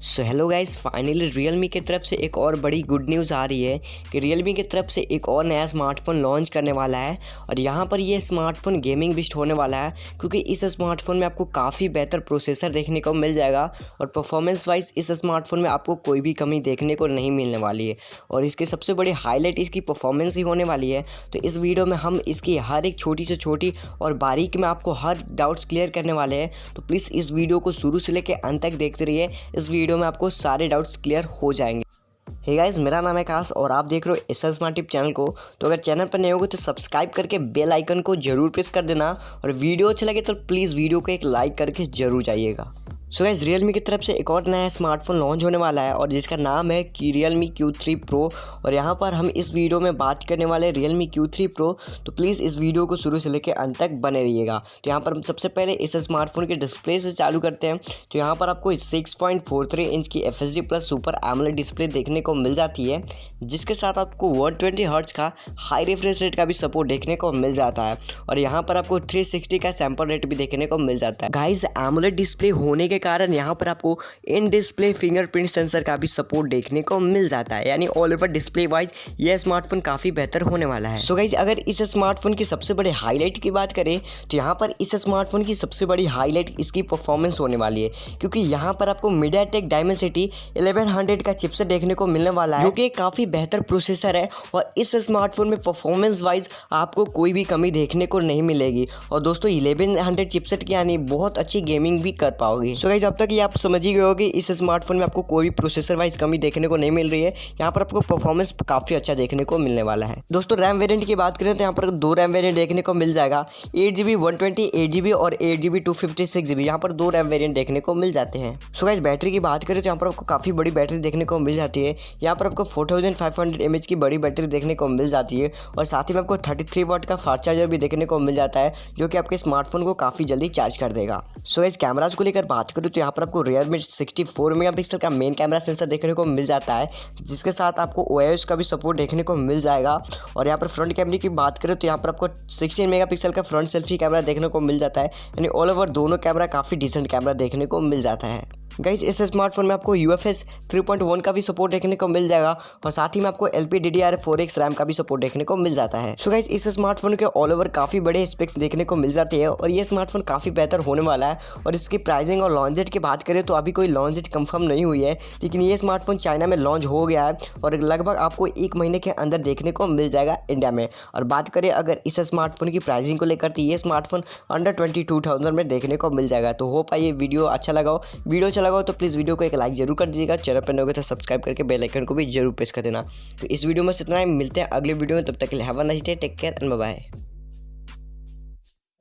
So hello guys, finally Realme की तरफ से एक और बड़ी गुड न्यूज़ आ रही है कि Realme की तरफ से एक और नया स्मार्टफोन लॉन्च करने वाला है। और यहाँ पर ये स्मार्टफोन गेमिंग बेस्ड होने वाला है, क्योंकि इस स्मार्टफोन में आपको काफ़ी बेहतर प्रोसेसर देखने को मिल जाएगा और परफॉर्मेंस वाइज इस स्मार्टफोन में आपको कोई भी कमी देखने को नहीं मिलने वाली है। और इसकी सबसे बड़ी हाईलाइट इसकी परफॉर्मेंस ही होने वाली है। तो इस वीडियो में हम इसकी हर एक छोटी से छोटी और बारीक में आपको हर डाउट्स क्लियर करने वाले हैं। तो प्लीज़ इस वीडियो को शुरू से लेकर अंत तक देखते रहिए। इस वीडियो में आपको सारे डाउट्स क्लियर हो जाएंगे। हे गाइस, मेरा नाम है काश और आप देख रहे हो एस स्मार्ट टिप चैनल को। तो अगर चैनल पर नए होगे तो सब्सक्राइब करके बेल आइकन को जरूर प्रेस कर देना और वीडियो अच्छा लगे तो प्लीज़ वीडियो को एक लाइक करके जरूर जाइएगा। सो गाइस, Realme की तरफ से एक और नया स्मार्टफोन लॉन्च होने वाला है और जिसका नाम है Realme Q3 Pro। और यहाँ पर हम इस वीडियो में बात करने वाले Realme Q3 Pro। तो प्लीज़ इस वीडियो को शुरू से लेकर अंत तक बने रहिएगा। तो यहाँ पर हम सबसे पहले इस स्मार्टफोन के डिस्प्ले से चालू करते हैं। तो यहाँ पर आपको 6.43 इंच की FHD plus super AMOLED display देखने को मिल जाती है, जिसके साथ आपको 120 हर्ट्ज का हाई रिफ्रेश रेट का भी सपोर्ट देखने को मिल जाता है। और यहाँ पर आपको 360 का सैंपल रेट भी देखने को मिल जाता है। गाइस, AMOLED डिस्प्ले होने के कारण यहाँ पर आपको इन डिस्प्ले फिंगरप्रिंट सेंसर का भी सपोर्ट देखने को मिल जाता है, यानी ऑल ओवर डिस्प्ले वाइज यह स्मार्टफोन काफ़ी बेहतर होने वाला है। सो गाइस, अगर इस स्मार्टफोन की सबसे बड़ी हाईलाइट की बात करें तो यहाँ पर इस स्मार्टफोन की सबसे बड़ी हाईलाइट इसकी परफॉर्मेंस होने वाली है, क्योंकि यहाँ पर आपको मीडियाटेक डायमेंसिटी 1100 का चिपसेट देखने को मिलने वाला है, जो कि काफ़ी बेहतर प्रोसेसर है। और इस स्मार्टफोन में परफॉर्मेंस वाइज आपको कोई भी कमी देखने को नहीं मिलेगी। और दोस्तों, 1100 चिपसेट की यानी बहुत अच्छी गेमिंग भी कर पाओगे। सो गाइस, अब तक ये आप समझ ही गए होगे इस स्मार्टफोन में आपको कोई भी प्रोसेसर वाइज कमी देखने को नहीं मिल रही है। यहाँ पर आपको परफॉर्मेंस काफ़ी अच्छा देखने को मिलने वाला है। दोस्तों, रैम वेरिएंट की बात करें तो यहाँ पर 2 रैम वेरिएंट देखने को मिल जाएगा, 8GB 128 8GB और 8GB 256GB। यहाँ पर 2 रैम वेरिएंट देखने को मिल जाते हैं। सो गाइस, बैटरी की बात करें तो यहाँ पर आपको काफ़ी बड़ी बैटरी देखने को मिल जाती है। यहाँ पर आपको 4500 mAh की बड़ी बैटरी देखने को मिल जाती है और साथ ही में आपको 33 वाट का फास्ट चार्जर भी देखने को मिल जाता है, जो कि आपके स्मार्टफोन को काफ़ी जल्दी चार्ज कर देगा। सो गाइस, कैमराज को लेकर बात करूँ तो यहाँ पर आपको Realme 64 मेगापिक्सल का मेन कैमरा सेंसर देखने को मिल जाता है, जिसके साथ आपको OIS का भी सपोर्ट देखने को मिल जाएगा। और यहाँ पर फ्रंट कैमरे की बात करें तो यहाँ पर आपको 16 मेगापिक्सल का फ्रंट सेल्फी कैमरा देखने को मिल जाता है, यानी ऑल ओवर दोनों कैमरा काफ़ी डिसेंट कैमरा देखने को मिल जाता है। गाइस, इस स्मार्टफोन में आपको UFS 3.1 का भी सपोर्ट देखने को मिल जाएगा और साथ ही में आपको LPDDR4X रैम का भी सपोर्ट देखने को मिल जाता है। सो गाइस, इस स्मार्टफोन के ऑल ओवर काफ़ी बड़े स्पेक्स देखने को मिल जाते हैं और ये स्मार्टफोन काफ़ी बेहतर होने वाला है। और इसकी प्राइसिंग और लॉन्च डेट की बात करें तो अभी कोई लॉन्च डेट कंफर्म नहीं हुई है, लेकिन ये स्मार्टफोन चाइना में लॉन्च हो गया है और लगभग आपको 1 महीने के अंदर देखने को मिल जाएगा इंडिया में। और बात करें अगर इस स्मार्टफोन की प्राइसिंग को लेकर तो ये स्मार्टफोन अंडर 22,000 में देखने को मिल जाएगा। तो होप ये वीडियो अच्छा लगा हो तो प्लीज़ वीडियो को एक लाइक जरूर कर दीजिएगा। चैनल पर नए हो तो सब्सक्राइब करके बेल आइकन को भी जरूर प्रेस कर देना। तो इस वीडियो में इतना ही, मिलते हैं अगले वीडियो में। तब तक के लिए have a nice day, take care and bye bye.